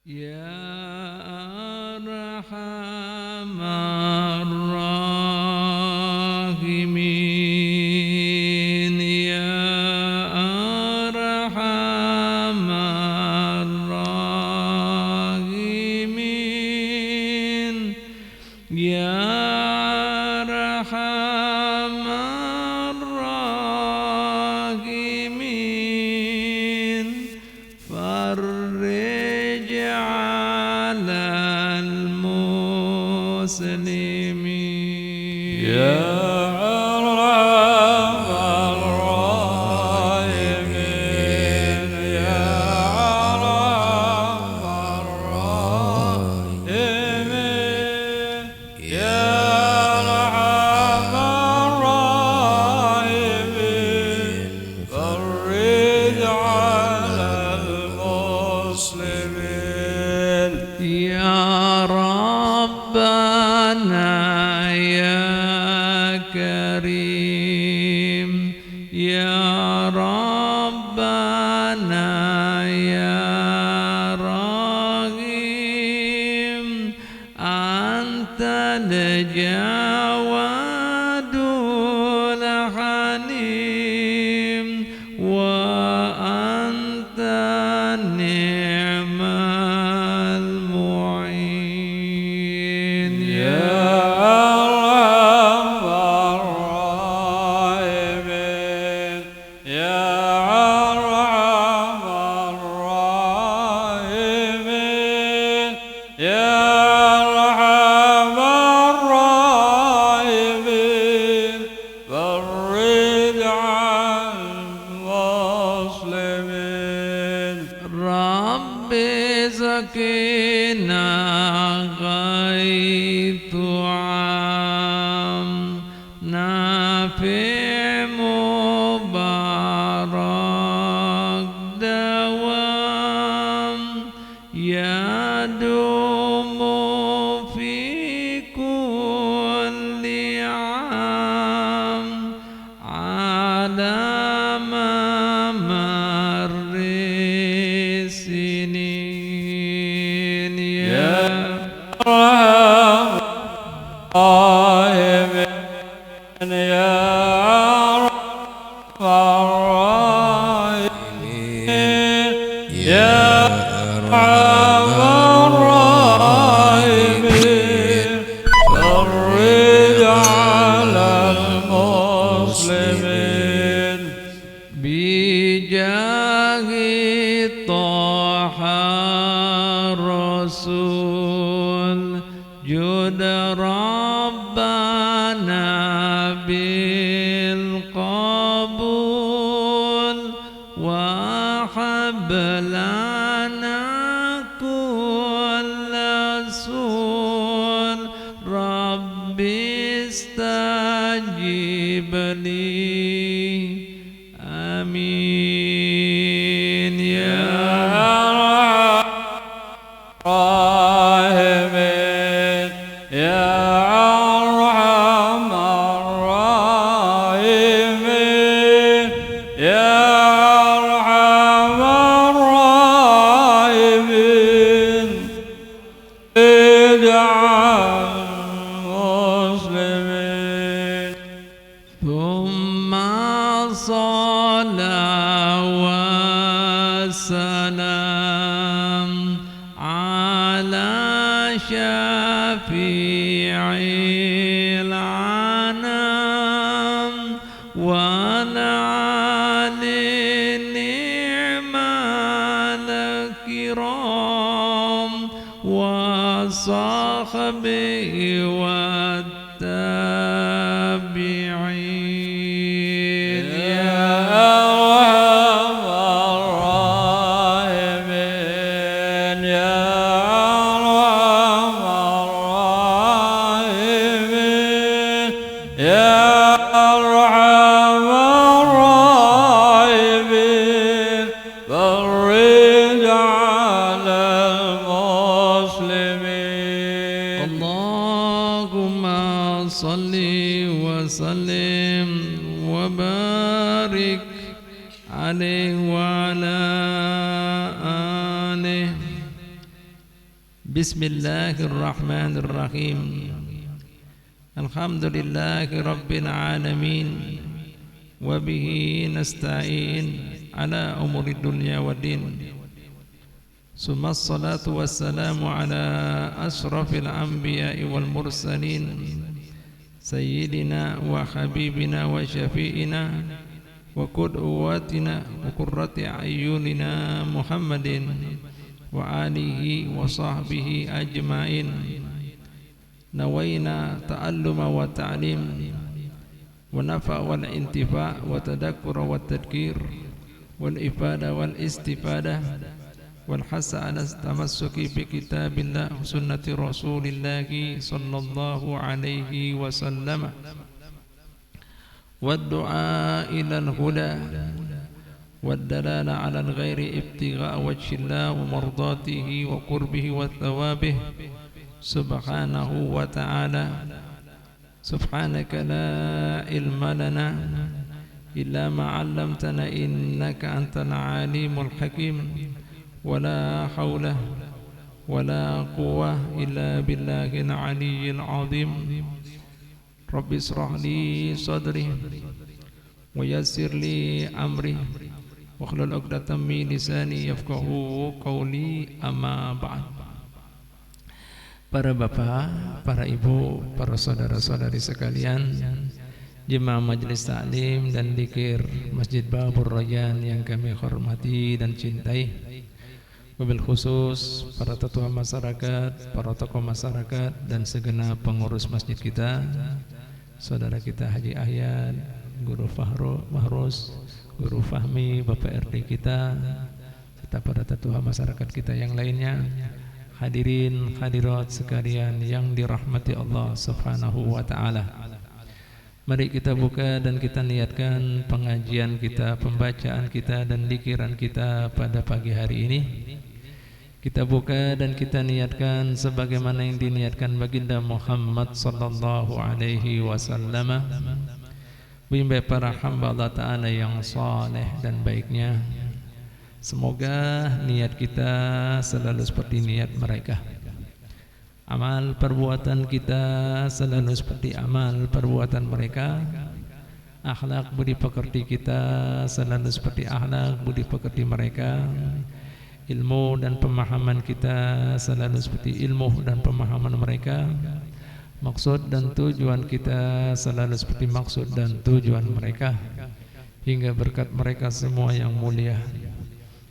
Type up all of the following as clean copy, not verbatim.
يا أرحم الراحمين يا أرحم الراحمين يا أرحم الراحمين فرج على المسلمين يا أرحم الراحمين يا أرحم الراحمين يا أرحم الراحمين فرج على المسلمين يا ربنا يا كريم يا ربنا يا رحيم أنت الجواد الحليم وأنت النعم المعين يا أرحم الراحمين يا أرحم الراحمين يا أرحم الراحمين فرج عن المسلمين رب زكينا غيث عام نافع مبارك دوام يدوم في كل عام على ممر السنين يا أرحم الراحمين يا أرحم الراحمين يا أرحم الراحمين فرج على المسلمين بجاه طه الرسول جد ربنا بالقبول وحب لنا كل سول ربي استجب لي آمين يا الراحمين يا أرحم الراحمين يا أرحم الراحمين اجعل المسلمين ثم صلاة وسلام على شفيع العنام ونعل النعم الكرام وصحبه والتابعين يا أرحم الراحمين يا أرحم الراحمين يا أرحم الراحمين فرج على المسلمين اللهم صل وسلم وبارك عليه وعلى آله Bismillahirrahmanirrahim. Alhamdulillahi rabbil alamin. Wa bihi nasta'in ala umuri dunya waddin. Summa salatu wassalamu ala asrafil anbiya'i wal mursalin Sayyidina wa habibina wa syafi'ina wa qudwatina wa qurrati ayunina Muhammadin wa alihi wa sahbihi ajma'in. Nawaina ta'alluma wa ta'lim wa nafa' wal intifa' wa tadakkura wa tadkir wal ifada wal istifadah wal hasa ala tamassuki bi kitabillah wa sunnati rasulillahi sallallahu alaihi wasallam wa du'a ila al-huda wa dalala ala al-ghairi ibtigha wajhillah wa mardatihi wa qurbihi wa thawabih subhanahu wa ta'ala. Subhanaka la ilma lana illa ma 'allamtana innaka antal alimul hakim. ولا حول ولا قوة إلا بالله العلي العظيم. رب اشرح لي صدري ويسر لي أمري واحلل عقدة من لساني يفقهوا قولي. أما بعد. Para bapak, para ibu, para saudara-saudari sekalian, jemaah majelis taklim dan dzikir Masjid Babur Rayyan yang kami hormati dan cintai, wabil khusus para tetua masyarakat, para tokoh masyarakat dan segenap pengurus masjid kita, saudara kita Haji Ahyad, Guru Mahrus, Guru Fahmi, Bapak RT kita, serta para tetua masyarakat kita yang lainnya, hadirin hadirat sekalian yang dirahmati Allah Subhanahu wa taala. Mari kita buka dan kita niatkan pengajian kita, pembacaan kita dan dzikiran kita pada pagi hari ini. Kita buka dan kita niatkan sebagaimana yang diniatkan baginda Muhammad sallallahu alaihi wasallam. Bimbing para hamba Allah Ta'ala yang saleh dan baiknya. Semoga niat kita selalu seperti niat mereka. Amal perbuatan kita selalu seperti amal perbuatan mereka. Akhlak budi pekerti kita selalu seperti akhlak budi pekerti mereka. Ilmu dan pemahaman kita selalu seperti ilmu dan pemahaman mereka. Maksud dan tujuan kita selalu seperti maksud dan tujuan mereka. Hingga berkat mereka semua yang mulia,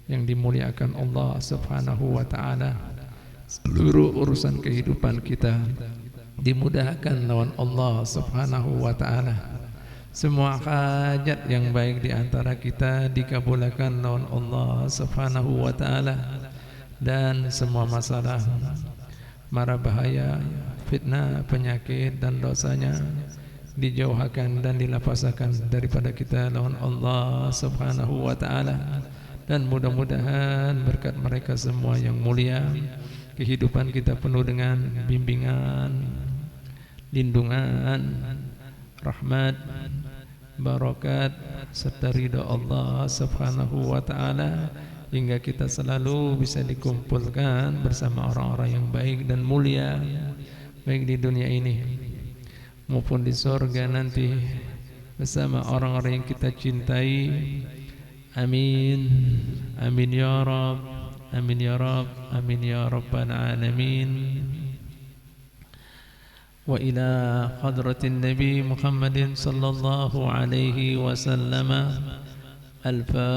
yang dimuliakan Allah Subhanahu wa ta'ala, seluruh urusan kehidupan kita dimudahkan lawan Allah Subhanahu wa ta'ala. Semua hajat yang baik di antara kita dikabulkan lawan Allah Subhanahu wa ta'ala. Dan semua masalah, mara bahaya, fitnah, penyakit dan dosanya dijauhkan dan dilapasakan daripada kita lawan Allah Subhanahu wa ta'ala. Dan mudah-mudahan berkat mereka semua yang mulia, kehidupan kita penuh dengan bimbingan, lindungan, rahmat, barakat serta ridha Allah Subhanahu wa ta'ala, hingga kita selalu bisa dikumpulkan bersama orang-orang yang baik dan mulia, baik di dunia ini maupun di surga nanti bersama orang-orang yang kita cintai. Amin, amin ya Rabb, amin ya Rabb, amin ya Rabbal alamin. Wa ila hadratin Nabi Muhammadin sallallahu alaihi wasallam. Al-Fatihah.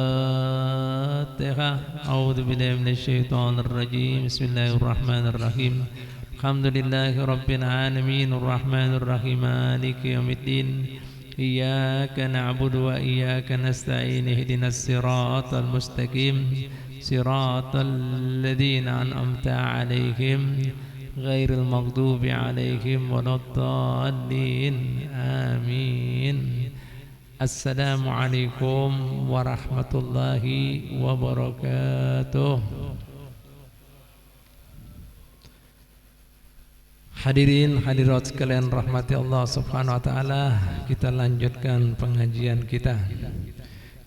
A'udzu billahi minasy syaithanir rajim. Bismillahirrahmanirrahim. Alhamdulillahi rabbil alamin, arrahmanir rahim, maliki yaumiddin. Iyyaka na'budu wa iyyaka nasta'in. Ihdinas siratal mustaqim. Siratal ladzina an'amta 'alaihim ghairil maghdubi 'alaihim waladdallin. Amin. Assalamualaikum warahmatullahi wabarakatuh. Hadirin hadirat sekalian rahmati Allah Subhanahu wa taala, kita lanjutkan pengajian kita.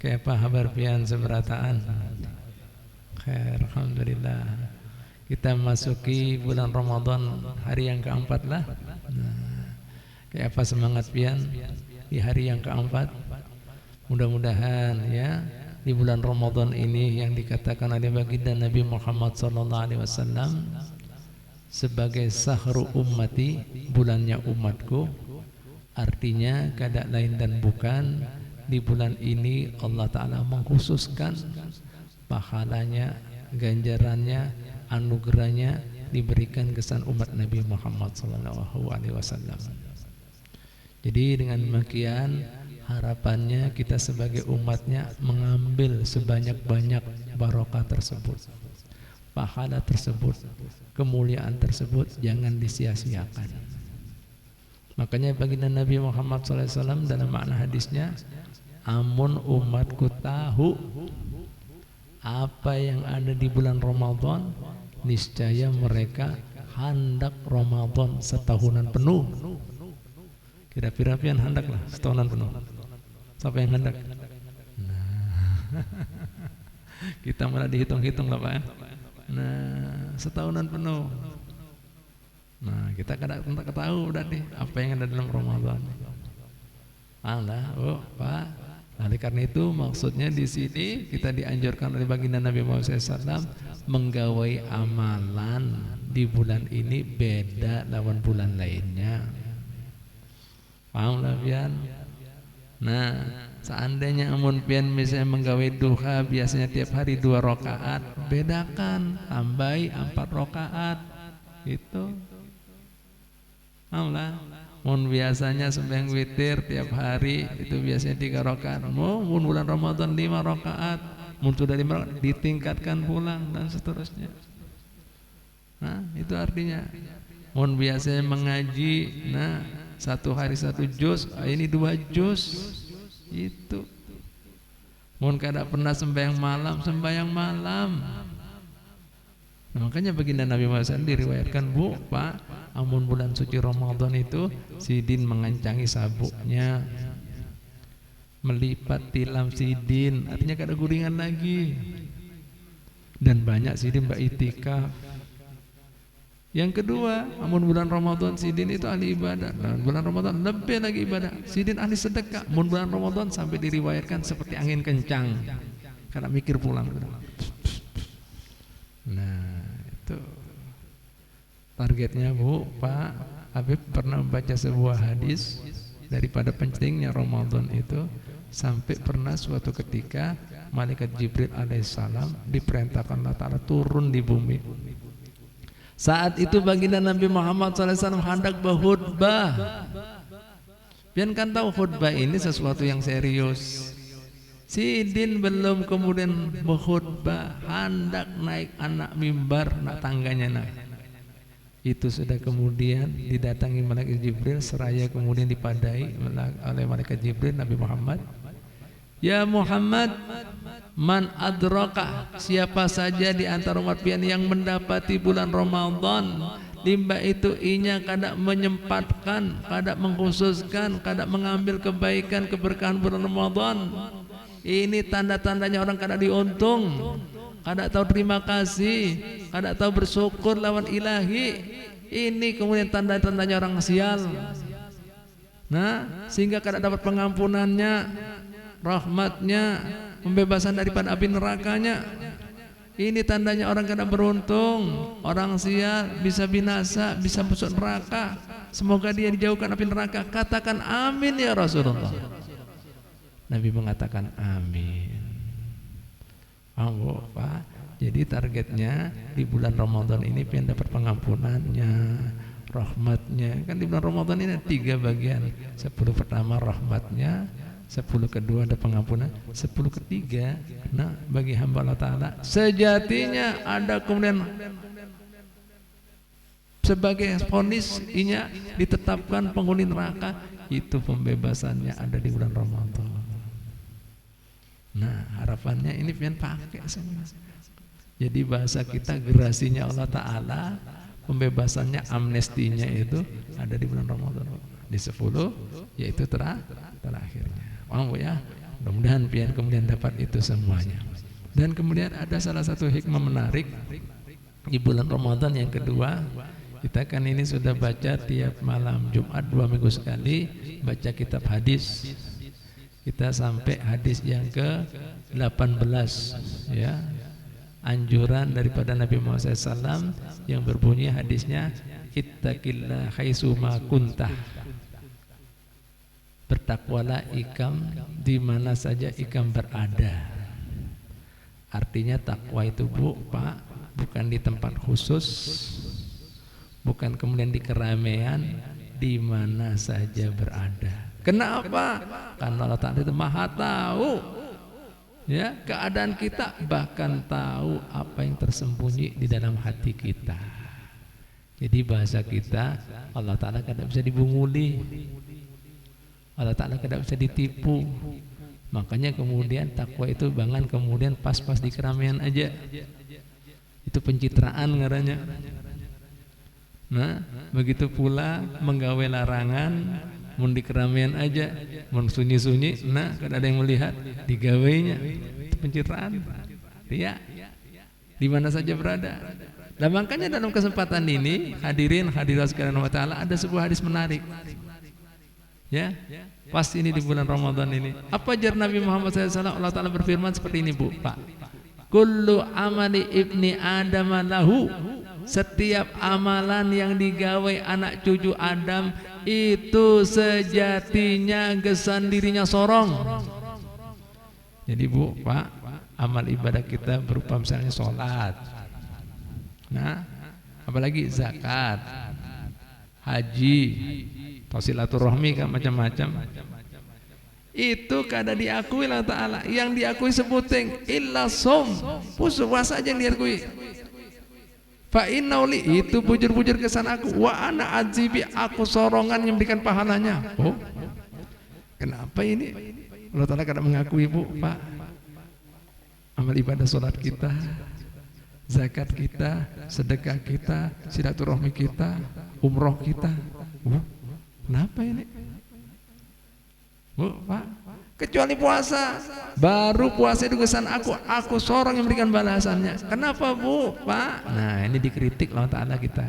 Kayak kabar pian seberataan. Khair, alhamdulillah. kita masuki bulan Ramadan hari yang keempat lah. Nah, kayak apa semangat pian di hari yang keempat? Mudah-mudahan ya di bulan Ramadan ini yang dikatakan oleh baginda Nabi Muhammad SAW sebagai sahru ummati, bulannya umatku. Artinya kada lain dan bukan di bulan ini Allah Ta'ala mengkhususkan pahalanya, ganjarannya, anugerahnya diberikan kesan umat Nabi Muhammad SAW. Jadi dengan demikian harapannya kita sebagai umatnya mengambil sebanyak-banyak barokah tersebut, pahala tersebut, kemuliaan tersebut, jangan disia-siakan. Makanya baginda Nabi Muhammad SAW dalam makna hadisnya, amun umatku tahu apa yang ada di bulan Ramadan, niscaya mereka hendak Ramadan setahunan penuh. Kira-kira pian hendak lah setahunan penuh. Siapa yang hendak? Nah, kita malah dihitung-hitung lah Pak. Nah, setahunan penuh. Nah, kita kadang tahu udah nih apa yang ada dalam Ramadan. Alah, oh Pak. Oleh karena itu maksudnya di sini kita dianjurkan oleh baginda Nabi Muhammad SAW menggawai amalan di bulan ini beda lawan bulan lainnya. Paham lah pian? Nah, seandainya amun pian misalnya menggawai duha biasanya tiap hari 2 rakaat, bedakan tambahi 4 rakaat gitu. Paham lah? Mun biasanya sembahyang witir tiap hari itu biasanya 3 rakaat. Mun bulan Ramadan 5 rakaat. Mun sudah 5 rakaat ditingkatkan pulang dan seterusnya. Nah, itu artinya mun biasanya mengaji, nah 1 hari 1 juz, ini 2 juz. Itu. Mun kada pernah sembahyang malam, sembahyang malam. Nah, makanya baginda Nabi Muhammad SAW diriwayatkan, Bu, Pak, amun bulan suci Ramadan itu sidin mengancangi sabuknya, melipat tilam sidin, artinya kada guringan lagi. Dan banyak sidin beritikaf. Yang kedua, amun bulan Ramadan sidin itu ahli ibadah. Dan bulan Ramadan lebih lagi ibadah. Sidin ahli sedekah. Amun bulan Ramadan sampai diriwayatkan seperti angin kencang. Kada mikir pulang. Nah, itu targetnya Bu, Pak Habib pernah membaca sebuah hadis daripada pentingnya Ramadan itu, sampai pernah suatu ketika malaikat Jibril alaihissalam diperintahkan Allah Ta'ala turun di bumi. Saat itu baginda Nabi Muhammad SAW hendak berkhutbah. Pian kan tahu khutbah ini sesuatu yang serius. Sidin belum kemudian berkhutbah, hendak naik anak mimbar, nak tangganya naik. Itu sudah kemudian didatangi malaikat Jibril, seraya kemudian dipadai oleh malaikat Jibril Nabi Muhammad. Ya Muhammad, man adraka, siapa saja di antara umat pian yang mendapati bulan Ramadan, limba itu inya kada menyempatkan, kada mengkhususkan, kada mengambil kebaikan keberkahan bulan Ramadan. Ini tanda-tandanya orang kada diuntung, kada tahu terima kasih, kada tahu bersyukur lawan ilahi. Ini kemudian tanda-tandanya orang sial. Nah, sehingga kada dapat pengampunannya, rahmatnya, pembebasan daripada api nerakanya. Ini tandanya orang kada beruntung, orang sial, bisa binasa, bisa masuk neraka. Semoga dia dijauhkan api neraka. Katakan amin ya Rasulullah. Nabi mengatakan amin. Pak, jadi targetnya di bulan Ramadan ini pengen dapat pengampunannya, rahmatnya. Kan di bulan Ramadan ini ada 3 bagian. 10 pertama rahmatnya, 10 kedua ada pengampunan, 10 ketiga nah bagi hamba Allah Ta'ala sejatinya ada kemudian sebagai vonis inya ditetapkan penghuni neraka, itu pembebasannya ada di bulan Ramadan. Nah, harapannya ini pian pakai semua. Jadi bahasa kita gerasinya Allah Ta'ala, pembebasannya, amnestinya itu ada di bulan Ramadan. Di 10 yaitu terakhirnya. Paham ya? Mudah-mudahan pian kemudian dapat itu semuanya. Dan kemudian ada salah satu hikmah menarik di bulan Ramadan yang kedua. Kita kan ini sudah baca tiap malam Jumat 2 minggu sekali baca kitab hadis. Kita sampai hadis yang ke-18 ya. Anjuran daripada Nabi Muhammad SAW yang berbunyi hadisnya ittaqillah haitsuma kuntah. Bertakwalah ikam di mana saja ikam berada. Artinya takwa itu Pak, bukan di tempat khusus, bukan kemudian di keramaian, di mana saja berada. Kenapa? Karena Allah Ta'ala itu Maha tahu ya keadaan kita, bahkan tahu apa yang tersembunyi di dalam hati kita. Jadi bahasa kita, Allah Ta'ala tidak bisa dibunguli, Allah Ta'ala tidak bisa ditipu. Makanya kemudian takwa itu bangan kemudian pas-pas di keramaian aja. Itu pencitraan ngarannya. Nah, begitu pula menggawe larangan, mun di keramaian aja, mun sunyi-sunyi, nah kada ada yang melihat, digawainya. Itu pencitraan. Ya, di mana saja berada. Nah, makanya dalam kesempatan ini hadirin hadirat sekalian wa ta'ala, ada sebuah hadis menarik. Ya, pas ini di bulan Ramadan ini. Apa ajar Nabi Muhammad SAW? Allah Ta'ala berfirman seperti ini Bu, Pak. Kullu amali ibni Adam lahu. Setiap amalan yang digawe anak cucu Adam itu sejatinya gesan dirinya sorong. Jadi Bu, Pak, amal ibadah kita berupa misalnya sholat, nah apalagi zakat, haji, silaturahmi kan macam-macam. Itu kada diakui Allah Ta'ala. Yang diakui sebuting illa som, puasa aja yang diakui. Fa innauli, itu bujur-bujur kesan aku, wa ana azibi, aku sorongan yang memberikan pahalanya. Oh, kenapa ini Allah Ta'ala kada mengakui Bu, Pak? Amal ibadah sholat kita, zakat kita, sedekah kita, silaturahmi kita, umroh kita. Kenapa ini? Bu, Pak, kecuali puasa. Baru puasa itu kesan aku seorang yang memberikan balasannya. Kenapa Bu, Pak? Nah, ini dikritik Allah Ta'ala kita.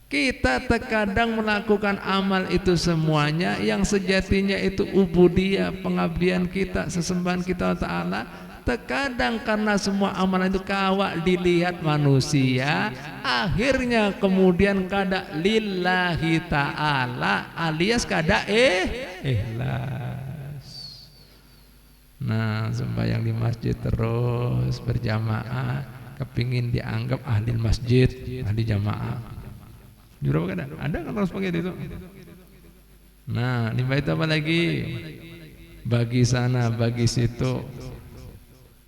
Kita terkadang melakukan amal itu semuanya yang sejatinya itu ubudiyah, pengabdian kita, sesembahan kita Allah Ta'ala. Terkadang karena semua amalan itu kawak dilihat manusia, akhirnya kemudian kada lillahi ta'ala alias kada ikhlas. Nah, sembahyang di masjid terus berjamaah, kepingin dianggap ahli masjid, ahli jamaah. Jujur apa kada? Ada kan harus pakai itu. Nah, limbah itu apa lagi? Bagi sana, bagi situ.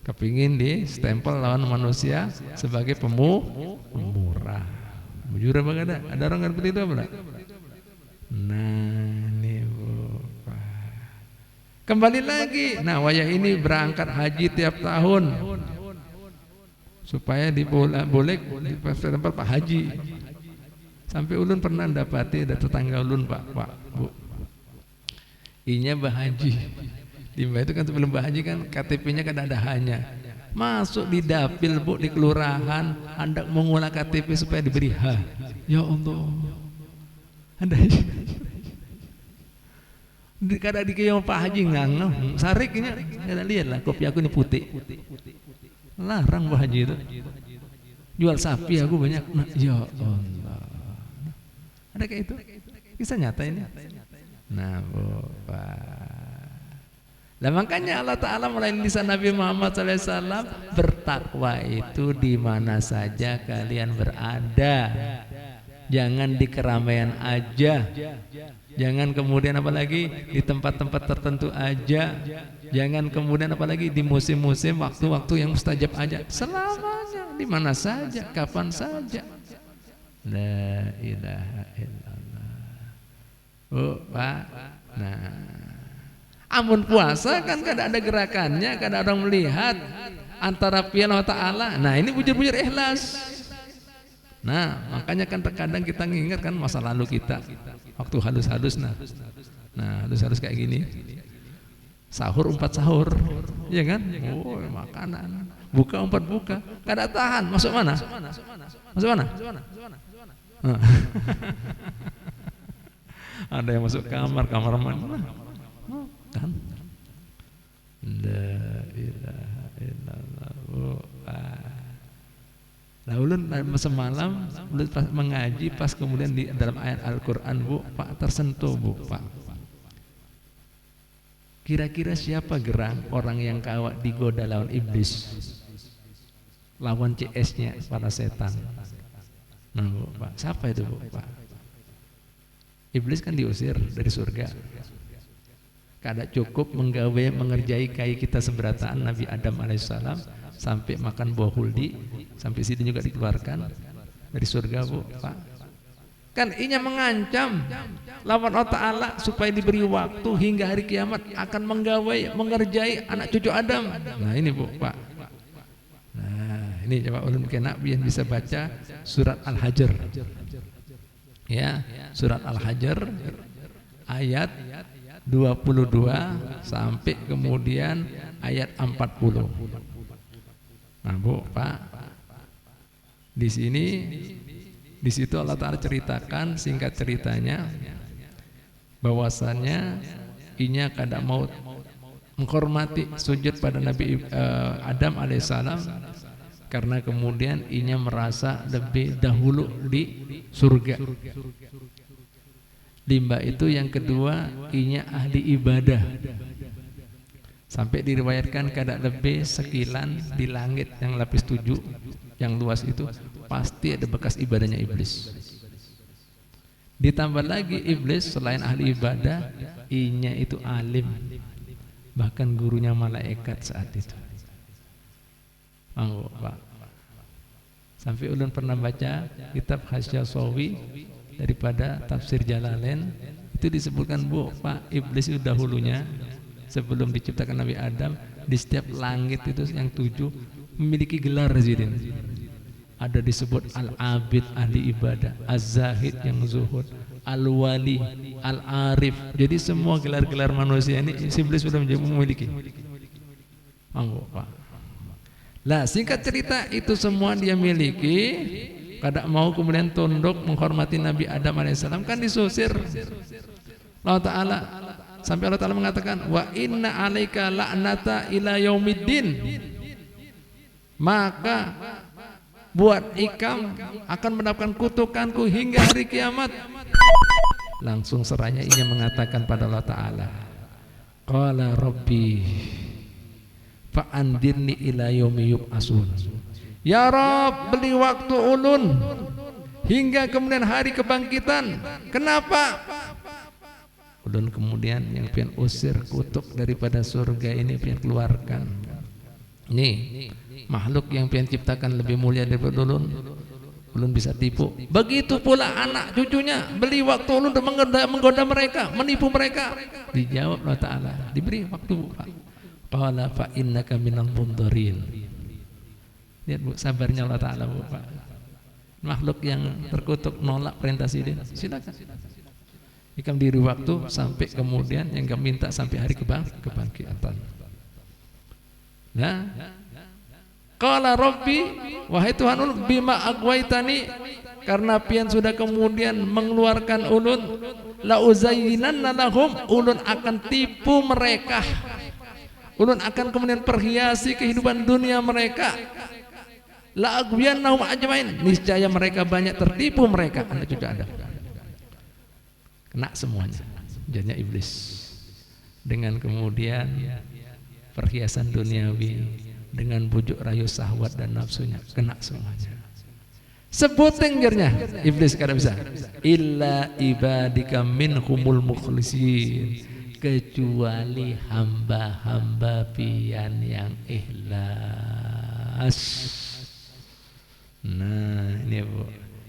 Kepingin di stempel lawan manusia sebagai pemurah. Jujur apa kada? Ada orang seperti itu apa? Nah, ini Bu. Kembali lagi. Nah, wayah ini berangkat haji tiap tahun supaya boleh di tempat Pak Haji. Sampai ulun pernah dapati ada tetangga ulun Pak Bu. Inya Bahaji. Limbah itu kan sebelum Bahaji kan KTP-nya kan ada hanya. Masuk di dapil Bu di kelurahan, hendak mengulang KTP supaya diberi H. Ya Allah. Ada. Kada dikira Pak Haji ngangau, sariknya kada lihat lah kopi aku ini putih. Larang Pak Haji itu. Jual sapi aku banyak. Nah, ya Allah. Ada kayak itu. Kisah nyata ini. Nah, Bapak. Nah, makanya Allah Ta'ala melalui lisan Nabi Muhammad SAW, bertakwa itu di mana saja kalian berada. Jangan di keramaian aja. Jangan kemudian apalagi di tempat-tempat tertentu aja. Jangan kemudian apalagi di musim-musim waktu-waktu yang mustajab aja. Selamanya di mana saja, kapan saja. La ilaha illallah. Oh, Pak. Nah, amun puasa kan kada ada gerakannya, kada orang melihat antara pian Allah Ta'ala. Nah, ini bujur-bujur ikhlas. Nah, makanya kan terkadang kita ngingat kan masa lalu kita waktu halus-halus. Nah, halus-halus kayak gini. Sahur 4 sahur, iya kan? Oh, makanan. buka umpat buka, kada tahan, masuk mana? Masuk mana? Ada yang masuk kamar mandi, kan? La ilaha illallah. Nah, ulun semalam ulun pas mengaji, pas kemudian di dalam ayat Al-Quran, Bu, Pak, tersentuh, Bu, Pak. Kira-kira siapa gerang orang yang kawat digoda lawan iblis, lawan CS-nya para setan? Nah, Bu, Pak, siapa itu, Bu, Pak? Iblis kan diusir dari surga. Kada cukup mengerjai kai kita seberataan Nabi Adam alaihissalam sampai makan buah huldi, sampai situ juga dikeluarkan dari surga, Bu, Pak. Kan inya mengancam lawan Allah Ta'ala supaya diberi waktu hingga hari kiamat akan mengerjai anak cucu Adam. Nah ini, Bu, Pak. Nah ini coba ulun kena biar bisa baca surat Al-Hajr, ya, surat Al-Hajr ayat 22 sampai kemudian ayat 40. Nah, Bu, Pak, di sini, di situ Allah Ta'ala ceritakan singkat ceritanya bahwasannya inya kada mau menghormati sujud pada Nabi Adam alaihissalam karena kemudian inya merasa lebih dahulu di surga. Limba itu yang kedua, inya ahli ibadah. Sampai diriwayatkan kada lebih sekilan di langit yang lapis 7 yang luas itu pasti ada bekas ibadahnya iblis. Ditambah lagi iblis selain ahli ibadah, inya itu alim, bahkan gurunya malaikat saat itu. Pak. Sampai ulun pernah baca kitab Hasya Sawi daripada tafsir Jalalain, itu disebutkan, Bu, Pak, iblis itu dahulunya sebelum diciptakan Nabi Adam di setiap langit itu yang 7 memiliki gelar rezidin. Ada disebut Al-Abid, ahli ibadah, Az-Zahid yang zuhud, Al-Wali, Al-Arif. Jadi semua gelar-gelar manusia ini iblis sudah memiliki. Pak. Lah singkat cerita itu semua dia miliki. Kada mau kemudian tunduk menghormati Nabi Adam alaihissalam, kan disusir Allah Ta'ala. Sampai Allah Ta'ala mengatakan, wa inna alaika la'nata ila yaumiddin, maka buat ikam akan mendapatkan kutukanku hingga hari kiamat. Langsung seraya ia mengatakan pada Allah Ta'ala, qala rabbi fa'andirni ila yaumi yub'asun. Ya Rabb, beli waktu ulun hingga kemudian hari kebangkitan. Kenapa? Ulun kemudian yang pian usir kutuk daripada surga ini pian keluarkan. Nih makhluk yang pian ciptakan lebih mulia daripada ulun, ulun bisa tipu. Begitu pula anak cucunya, beli waktu ulun untuk menggoda mereka, menipu mereka. Dijawab Allah Ta'ala, diberi waktu. Qala fa innaka minal mundarin. Lihat, Bu, sabarnya Allah Ta'ala, Bu, Pak. Makhluk yang terkutuk nolak perintah sidin, silakan. Ikam diri waktu sampai kemudian yang kami minta sampai hari kebangkitan. Nah, qala rabbi, wahai Tuhan, bima agwaitani, karena pian sudah kemudian mengeluarkan ulun, la uzayyinanna lahum, ulun akan tipu mereka. Ulun akan kemudian perhiasi kehidupan dunia mereka. La aghwiyannahum ajmain, niscaya mereka banyak tertipu mereka anak cucu Adam. Kena semuanya jadinya iblis dengan kemudian perhiasan duniawi, dengan bujuk rayu syahwat dan nafsunya, kena semuanya. Sebutin gernya iblis kada bisa, illa ibadika minhumul mukhlisin, kecuali hamba-hamba pian yang ikhlas. Nah ini, Bu,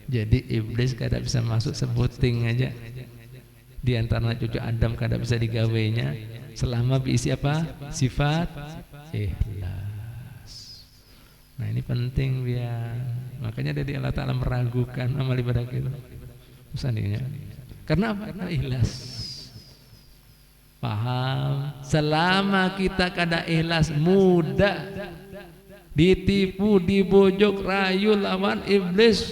jadi iblis kada bisa masuk sebuting aja di antara cucu Adam, kada bisa digawainya selama diisi apa? Sifat ikhlas. Nah ini penting biar, makanya dari Allah Ta'ala meragukan amal ibadah kita usahanya. Karena apa? Karena ikhlas. Paham? Selama kita kada ikhlas, mudah ditipu, dibujuk rayu lawan iblis,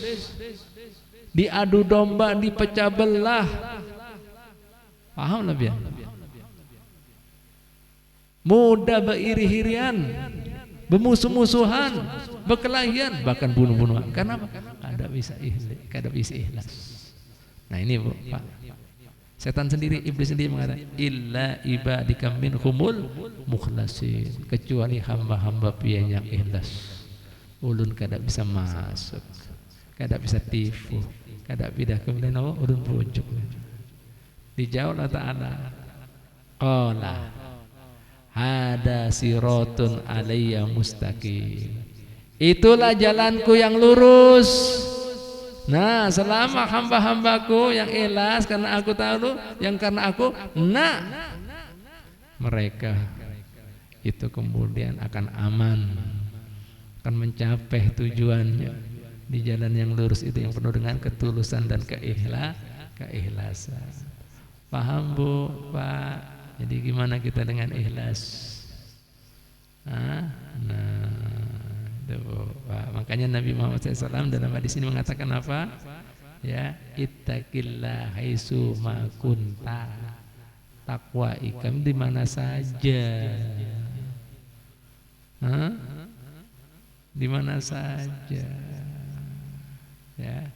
diadu domba, dipecah belah. Paham lah biar. Mudah beriri-hirian, bermusuh-musuhan, berkelahian, bahkan bunuh-bunuhan. Kenapa? Kada bisa ikhlas. Nah ini Bu, Pak. Setan sendiri, iblis sendiri mengatakan illa ibadika minhumul mukhlasin, kecuali hamba-hamba pian yang ikhlas. Ulun kada bisa masuk, kada bisa tipu, kada pindah kemudian Allah ulun bujuk. Dijawab Allah Ta'ala, qala hada siratun alayya mustaqim, itulah jalanku yang lurus. Nah, selama hamba-hambaku yang ikhlas karena aku tahu, yang karena aku, nah mereka itu kemudian akan aman, akan mencapai tujuannya di jalan yang lurus itu yang penuh dengan ketulusan dan keikhlasan. Paham Bu, Pak? Jadi gimana kita dengan ikhlas? Nah, itu Bu, Pak. Makanya Nabi Muhammad SAW dalam hadis ini mengatakan apa? Ya, ittaqillah haitsu ma kunta. Takwa ikam di mana saja. Di mana saja. Ya.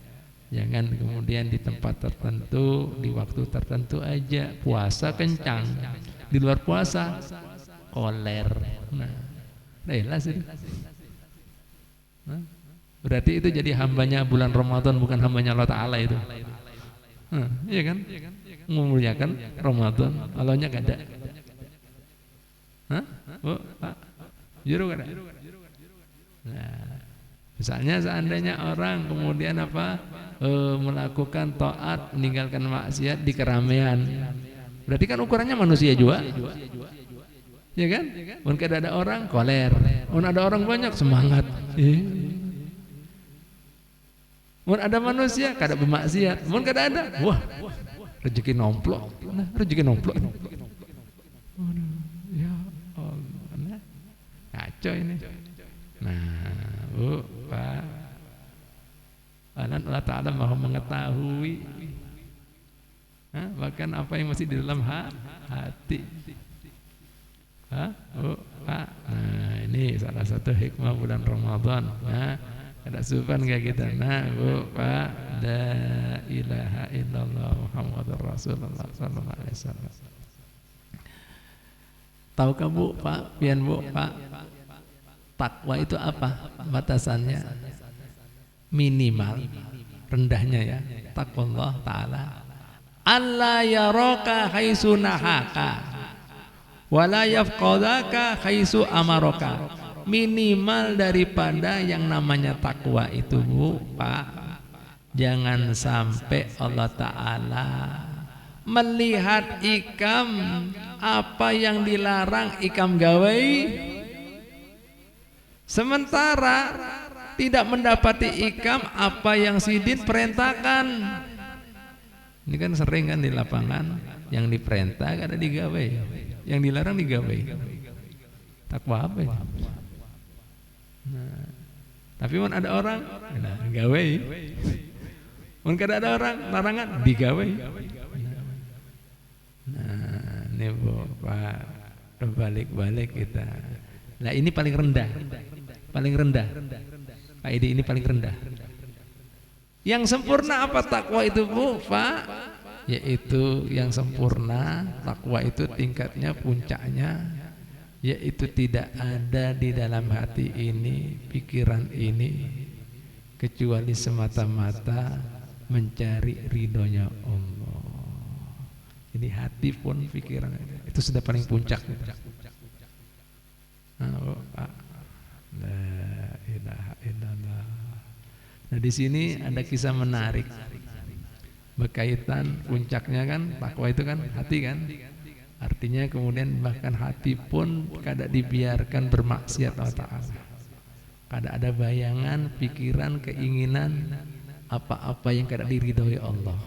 Jangan kemudian di tempat tertentu, di waktu tertentu aja. Puasa kencang, di luar puasa koler. Nah, jelas itu. Berarti itu jadi hambanya bulan Ramadan, bukan hambanya Allah Ta'ala itu. Iya kan? Memuliakan Ramadan, Allahnya gak ada. Bu, Pak, juru gak ada? Nah, misalnya seandainya orang kemudian melakukan taat, meninggalkan maksiat di keramaian, berarti kan ukurannya manusia juga, ya kan? Mungkin ada orang koler, mungkin ada orang banyak semangat, mungkin ada manusia kada bermaksiat, mungkin kada ada, wah rezeki nomplok, rezeki nomplok, ya Allah, kacau ini. Nah, Bu, Pak, Allah Ta'ala Maha mengetahui bahkan apa yang masih di dalam hati. Bu, Pak. Nah, ini salah satu hikmah bulan Ramadan. Nah, ada supan gak kita? Nah, Bu, Pak, la ilaha illallah Muhammadur Rasulullah sallallahu alaihi wasallam. Tahukah Bu, Pak, pian Bu, Pak, takwa itu apa batasannya? Minimal, rendahnya ya, taqwallah ta'ala alla yaraka haitsu nahaka wala yafqadaka haitsu amaraka. Minimal daripada yang namanya takwa itu Bu, Pak, jangan sampai Allah Ta'ala melihat ikam apa yang dilarang ikam gawai, sementara tidak mendapati ikam apa yang sidin perintahkan. Ini kan sering kan di lapangan, yang diperintah kada digawai, yang dilarang digawai. Takwa apa ini? Nah, tapi mun ada orang gawai, mun kada ada orang larangan digawai. Nah, ini Bu, Pak, berbalik-balik kita. Nah, ini paling rendah. Paling rendah. Pak ini paling rendah. Yang sempurna apa takwa itu Bu, Pak? Yaitu yang sempurna takwa itu tingkatnya, puncaknya, yaitu tidak ada di dalam hati ini, pikiran ini, kecuali semata-mata mencari ridhonya Allah. Jadi hati pun pikiran itu sudah paling puncak. Nah, Pak, la ilaha illallah. Nah, di sini ada kisah menarik berkaitan puncaknya kan takwa itu kan hati kan. Artinya kemudian bahkan hati pun kada dibiarkan bermaksiat Allah Ta'ala. Kada ada bayangan, pikiran, keinginan apa-apa yang kada diridhoi Allah.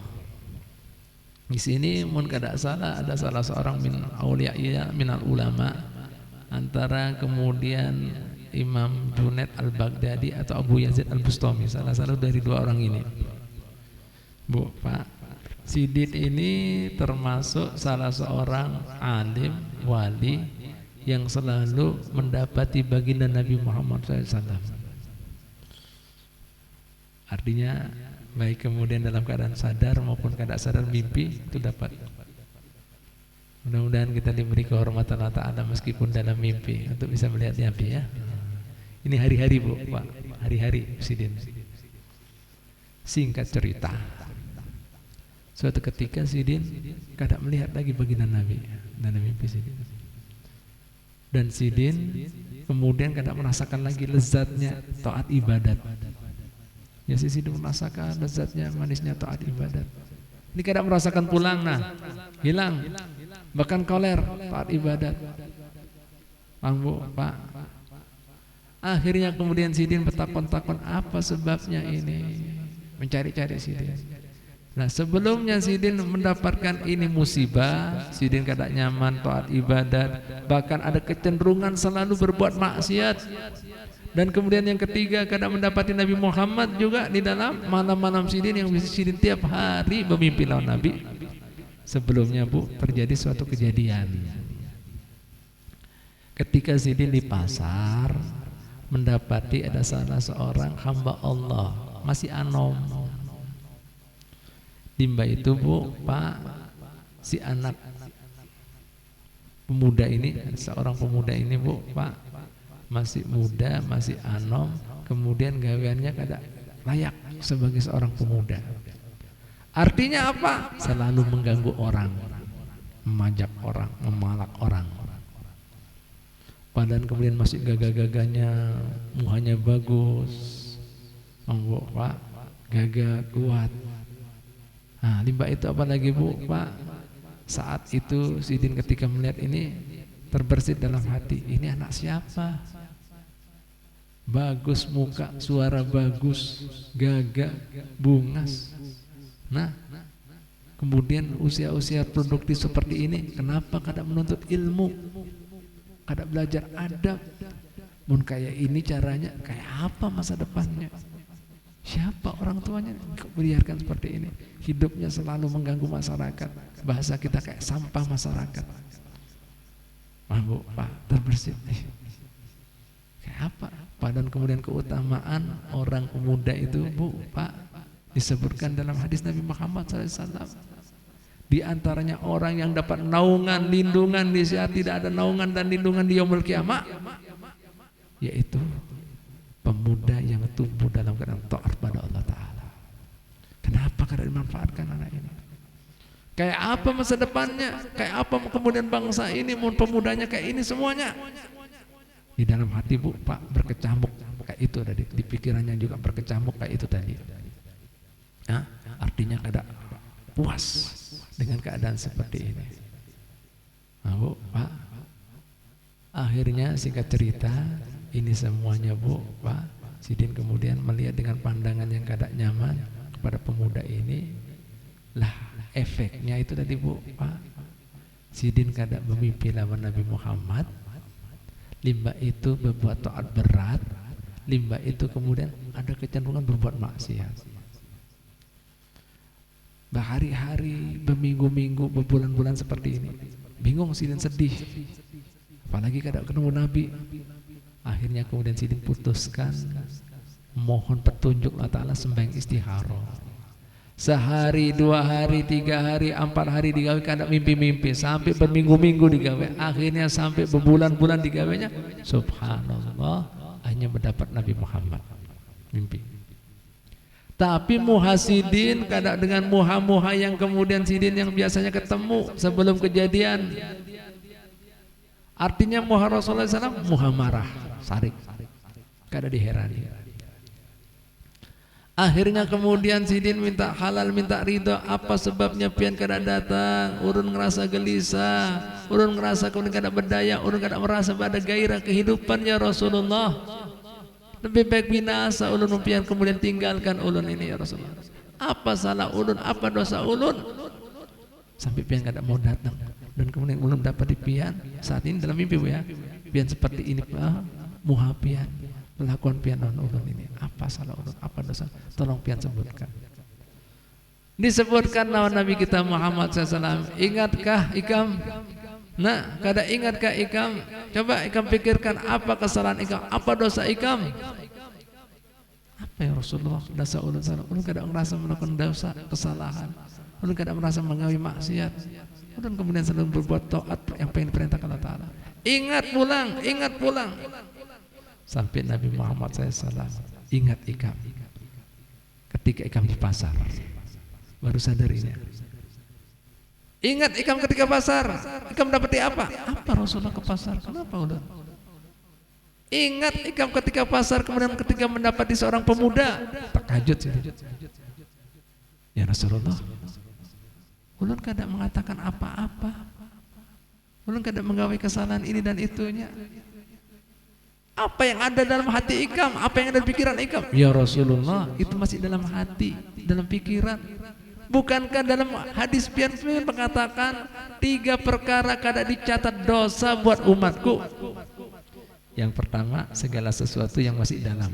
Di sini mun kada salah ada salah seorang min auliya minal ulama, antara kemudian Imam Junaid Al-Baghdadi atau Abu Yazid Al-Bustami, salah satu dari dua orang ini. Bu, Pak, Sidin ini termasuk salah seorang alim wali yang selalu mendapati baginda Nabi Muhammad SAW. Artinya baik kemudian dalam keadaan sadar maupun keadaan sadar mimpi itu dapat. Mudah-mudahan kita diberi kehormatan Allah Ta'ala meskipun dalam mimpi untuk bisa melihat Nabi ya. Ini hari-hari Bu, Pak, hari-hari Sidin. Singkat cerita, suatu ketika Sidin kadang melihat lagi baginda Nabi dalam mimpi Sidin. Dan Sidin kemudian kadang merasakan lagi lezatnya taat ibadat. Ya, si Sidin merasakan lezatnya manisnya taat ibadat. Ini kadang merasakan pulang, nah hilang, bahkan koler taat ibadat. Bu, Pak. Akhirnya kemudian Sidin bertakon-takon apa sebabnya ini, mencari-cari Sidin. Nah, sebelumnya Sidin mendapatkan ini musibah, Sidin kadang nyaman taat ibadat, bahkan ada kecenderungan selalu berbuat maksiat. Dan kemudian yang ketiga kadang mendapati Nabi Muhammad juga di dalam malam-malam Sidin yang bisa Sidin tiap hari bermimpi lawan Nabi. Sebelumnya Bu, terjadi suatu kejadian. Ketika Sidin di pasar mendapati ada salah seorang hamba Allah masih anom. Timba itu Bu, Pak, si anak pemuda ini, seorang pemuda ini Bu, Pak, masih muda, masih anom, kemudian gaweannya kada layak sebagai seorang pemuda. Artinya apa? Selalu mengganggu orang, memajak orang, memalak orang. Padahal kemudian masih gagah-gagahnya, muhanya bagus, Bu, Pak, gagah kuat. Nah, limbah itu apa lagi Bu, Pak? Saat itu Sidin ketika melihat ini terbersit dalam hati, ini anak siapa? Bagus muka, suara bagus, gagah, bungas. Nah, kemudian usia-usia produktif seperti ini, kenapa kada menuntut ilmu? Kada belajar adab? Mun kayak ini caranya, kayak apa masa depannya? Siapa orang tuanya kok biarkan seperti ini? Hidupnya selalu mengganggu masyarakat. Bahasa kita kayak sampah masyarakat. Bu, Pak, terbersit. Kayak apa? Padahal kemudian keutamaan orang pemuda itu Bu, Pak, disebutkan dalam hadis Nabi Muhammad SAW. Di antaranya orang yang dapat naungan, lindungan di saat tidak ada naungan dan lindungan di yaumul kiamat, yaitu pemuda yang tumbuh dalam keadaan taat pada Allah Ta'ala. Kenapa kada dimanfaatkan anak ini? Kayak apa masa depannya? Kayak apa kemudian bangsa ini, mun pemudanya kayak ini semuanya? Di dalam hati Bu, Pak, berkecamuk kayak itu tadi. Di pikirannya juga berkecamuk kayak itu tadi. Nah, artinya kada puas dengan keadaan seperti ini. Nah, Bu, Pak, akhirnya singkat cerita, ini semuanya Bu, Pak, Sidin kemudian melihat dengan pandangan yang kada nyaman kepada pemuda ini. Lah, efeknya itu tadi Bu, Pak, Sidin kada memimpi lawan Nabi Muhammad. Limbah itu berbuat taat berat. Limbah itu kemudian ada kecenderungan berbuat maksiat. Berhari-hari, berminggu-minggu, berbulan-bulan seperti ini. Bingung Sidin, sedih. Apalagi kada ketemu Nabi. Akhirnya kemudian Sidin putuskan mohon petunjuk Allah Ta'ala, sembahyang istikharah. Sehari, 2 hari, 3 hari, 4 hari digawe kada mimpi-mimpi, sampai berminggu-minggu digawe. Akhirnya sampai berbulan-bulan digawenya. Subhanallah, hanya mendapat Nabi Muhammad mimpi. Tapi muha Sidin kada dengan muha-muha yang kemudian Sidin yang biasanya ketemu sebelum kejadian. Artinya muha Rasulullah SAW, muha marah, sarik, kada diherani. Akhirnya kemudian Sidin minta halal, minta ridho. Apa sebabnya pian kada datang? Urun ngerasa gelisah, urun ngerasa kemudian kada berdaya, urun kada merasa ada gairah kehidupan ya Rasulullah. Lebih baik binasa ulun pian kemudian tinggalkan ulun ini ya Rasulullah. Apa salah ulun? Apa dosa ulun? Sampai pian kada mau datang. Dan kemudian ulun dapat di pian saat ini dalam mimpi Bu ya. Pian seperti ini Pak. muhapian melakukan pian non ulun ini, apa salah ulun, apa dosa, tolong pian sebutkan. Disebutkan nama Nabi kita Muhammad SAW. Ingatkah ikam? Nah, kada ingatkah ikam? Coba ikam pikirkan apa kesalahan ikam, apa dosa ikam? Apa ya Rasulullah? Dosa ulun salah. Ulun kada merasa melakukan dosa, kesalahan. Ulun kada merasa mengawi maksiat. Ulun kemudian selalu berbuat taat yang pengen diperintahkan Allah Ta'ala. Ingat pulang, ingat pulang. Sampai Nabi Muhammad SAW ingat ikam ketika ikam di pasar, baru sadar ini. Ingat ikam ketika pasar, ikam dapati apa? Apa Rasulullah ke pasar? Kenapa udah? Ingat ikam ketika pasar, kemudian ketika mendapati seorang pemuda, terkajut sih. Ya Rasulullah, ulun kada mengatakan apa-apa, ulun kada menggawe kesalahan ini dan itunya. Apa yang ada dalam hati ikam, apa yang ada di pikiran ikam? Ya Rasulullah, itu masih dalam hati, dalam pikiran. Bukankah dalam hadis pian mengatakan 3 perkara kada dicatat dosa buat umatku? Yang pertama, segala sesuatu yang masih dalam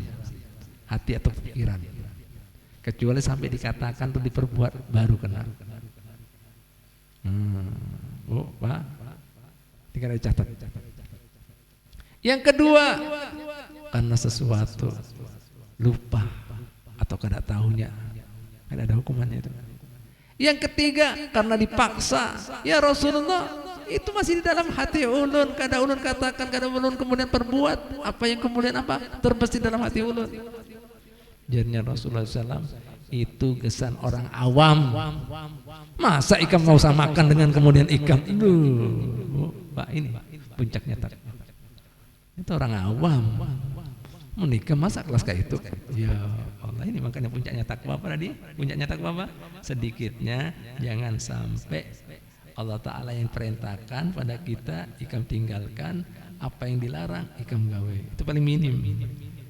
hati atau pikiran, kecuali sampai dikatakan atau diperbuat baru kena. Oh, Pak, tidak dicatat. Yang kedua, karena sesuatu lupa atau kada tahunya, kan ada hukumannya itu. Yang ketiga, karena dipaksa. Ya Rasulullah, itu masih di dalam hati ulun, kada ulun katakan, kada ulun kemudian perbuat apa yang kemudian apa terbesit dalam hati ulun. Jadinya Rasulullah SAW itu kesan orang awam. Masa ikam mau samakan dengan kemudian ikam? Pak, ini puncaknya tak. Itu orang awam menikah masa kelas kayak itu. Ya Allah, ini makanya puncaknya takwa apa tadi? Puncaknya takwa apa? Sedikitnya jangan sampai Allah Ta'ala yang perintahkan pada kita ikam tinggalkan, apa yang dilarang ikam gawe. Itu paling minim.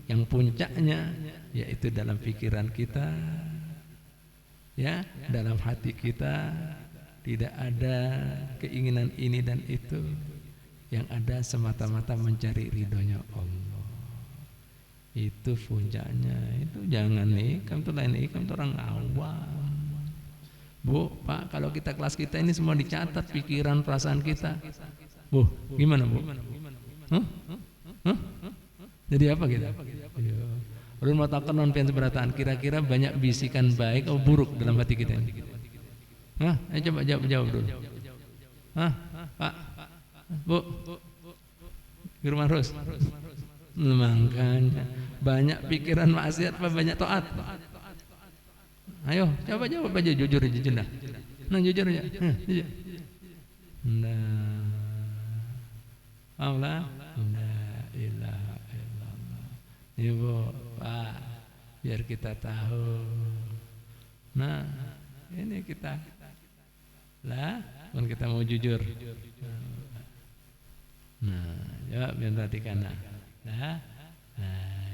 Yang puncaknya yaitu dalam pikiran kita, ya, dalam hati kita tidak ada keinginan ini dan itu. Yang ada semata-mata mencari ridhonya Allah. Itu puncaknya. Itu jangan ikam tuh lain, ikam tuh orang awam. Bu, Pak, kalau kita kelas kita ini semua dicatat pikiran perasaan kita. Bu, gimana Bu? Jadi apa kita? Ulun mau takon non pian seberataan, kira-kira banyak bisikan baik atau buruk dalam hati kita ini? Coba jawab dulu. Pak, Bu, Firman Rus. Makanya banyak pikiran maksiat apa banyak taat? Ayo, coba jawab aja jujur aja dah. Nah, jujur aja. Jujur. Nah. Allah. La ilaha illallah. Ibu, Pak, biar kita tahu. Nah, ini kita. Lah, kan kita mau jujur. Nah, ya biar perhatikan. Nah,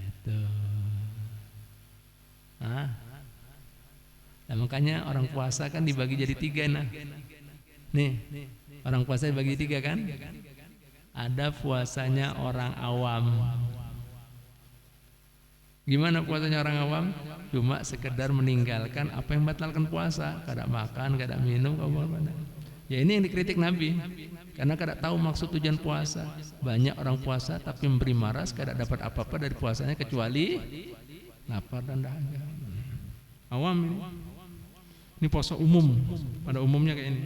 itu. Nah, makanya orang puasa kan dibagi jadi 3 nah. Nih, orang puasa dibagi 3 kan? Ada puasanya orang awam. Gimana puasanya orang awam? Cuma sekedar meninggalkan apa yang batalkan puasa, kada makan, kada minum, ya ini yang dikritik Nabi. Karena kada tahu maksud tujuan puasa. Banyak orang puasa tapi memberi maras, kada dapat apa-apa dari puasanya kecuali lapar dan dahaga. Awam ini. Ini puasa umum, pada umumnya kayak ini.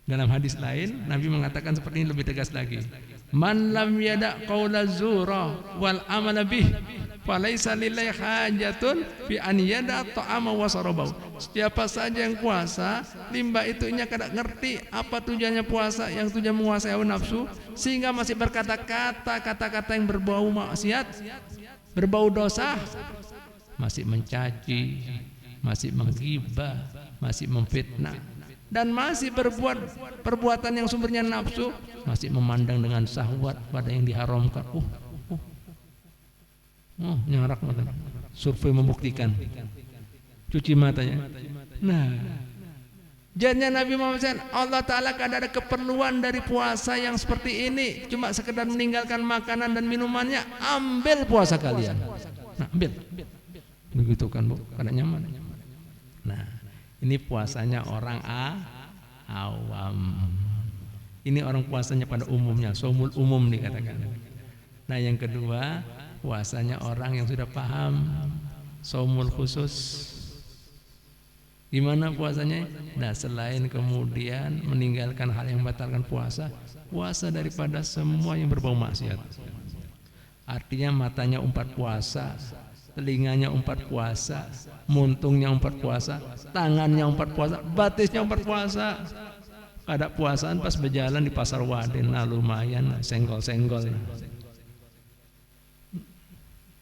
Dalam hadis lain Nabi mengatakan seperti ini lebih tegas lagi. Man lam yada qaula zura wal amala bih falaisa lillahi hajatun fi an yada ta'ama wa sarabahu. Siapa saja yang puasa limba itunya kada ngerti apa tujuannya puasa, yang tujuan menguasai hawa nafsu, sehingga masih berkata-kata kata-kata yang berbau maksiat, berbau dosa, masih mencaci, masih menggibah, masih memfitnah, dan masih berbuat perbuatan yang sumbernya nafsu, masih memandang dengan syahwat pada yang diharamkan. Nyarak matanya. Survei membuktikan. Cuci matanya. Nah, Jadinya Nabi Muhammad SAW, Allah Ta'ala kadang ada keperluan dari puasa yang seperti ini, cuma sekedar meninggalkan makanan dan minumannya, ambil puasa kalian. Nah, ambil. Begitu kan Bu, karena nyaman. Nah, ini puasanya orang awam. Ini orang puasanya pada umumnya, shaumul umum dikatakan. Nah, yang kedua, puasanya orang yang sudah paham, shaumul khusus. Gimana puasanya? Nah, selain kemudian meninggalkan hal yang membatalkan puasa, puasa daripada semua yang berbau maksiat. Artinya matanya umpat puasa, telinganya umpat puasa, muntungnya umpat puasa, tangannya umpat puasa, batisnya umpat puasa. Ada puasaan pas berjalan di pasar Waden, nah lumayan senggol-senggol.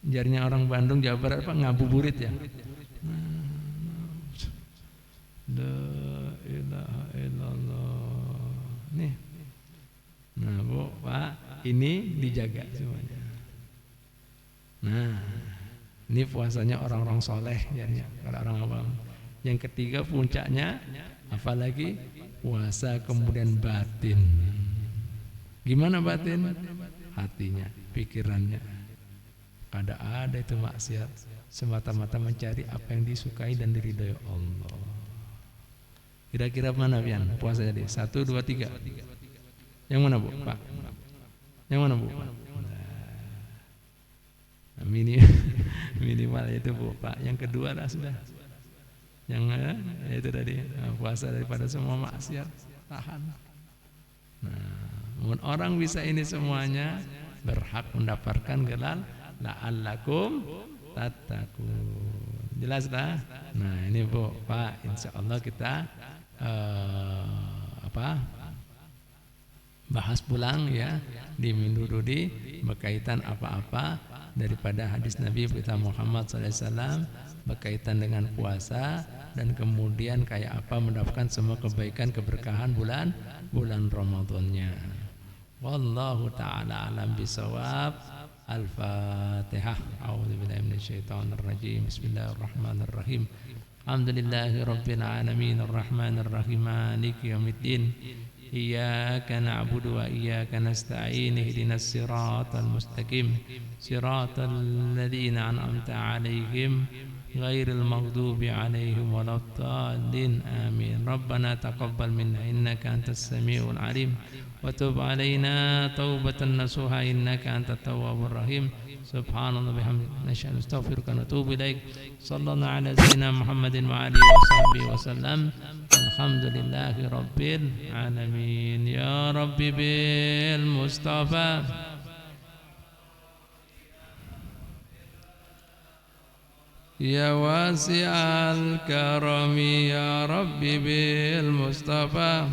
Jarinya orang Bandung, Jawa Barat apa ngabuburit ya. La ilaha illallah. Nih. Nah, Bu, Pak, ini dijaga semuanya. Nah, ini puasanya orang-orang soleh jadinya, orang awam. Yang ketiga puncaknya apalagi puasa kemudian batin. Gimana batin? Hatinya, pikirannya. Ada itu maksiat, semata-mata mencari apa yang disukai dan diridhoi Allah. Kira-kira mana Pian puasa jadi? 1, 2, 3. Yang mana Bu? Pak? Yang mana Bu? Nah, minimal itu Bu Pak. Yang kedua lah sudah. Yang itu tadi, puasa daripada semua maksiat, tahan. Nah, orang bisa ini semuanya berhak mendapatkan gelar la'allakum tattaqun. Jelas dah? Nah, ini Bu Pak, insyaallah kita bahas pulang ya di minggu Rudi berkaitan apa-apa daripada hadis Nabi kita Muhammad SAW berkaitan dengan puasa dan kemudian kayak apa mendapatkan semua kebaikan keberkahan bulan Ramadannya. Wallahu taala alam bisawab. Al-Fatihah. A'udzubillahi minasyaitonir rajim. Bismillahirrahmanirrahim. Alhamdulillahi rabbil alamin arrahmanir rahim maliki yaumiddin. Iyyaka na'budu wa iyyaka nasta'in ihdinas siratal mustaqim siratal ladzina an'amta 'alaihim ghairil maghdubi 'alaihim waladdallin amin. Rabbana taqabbal minna innaka antas samiul 'alim wa tub 'alaina taubatan nasuha innaka antat tawwabur rahim. Subhanallah bihamdihi nasyhadu astaghfiruka wa natubu ilaik. Sallallahu ala sayyidina Muhammadin wa alihi washabbihi wasallam. Alhamdulillahi rabbil alamin. Ya Rabbi bil Mustafa ya wasi'al karami ya Rabbi bil Mustafa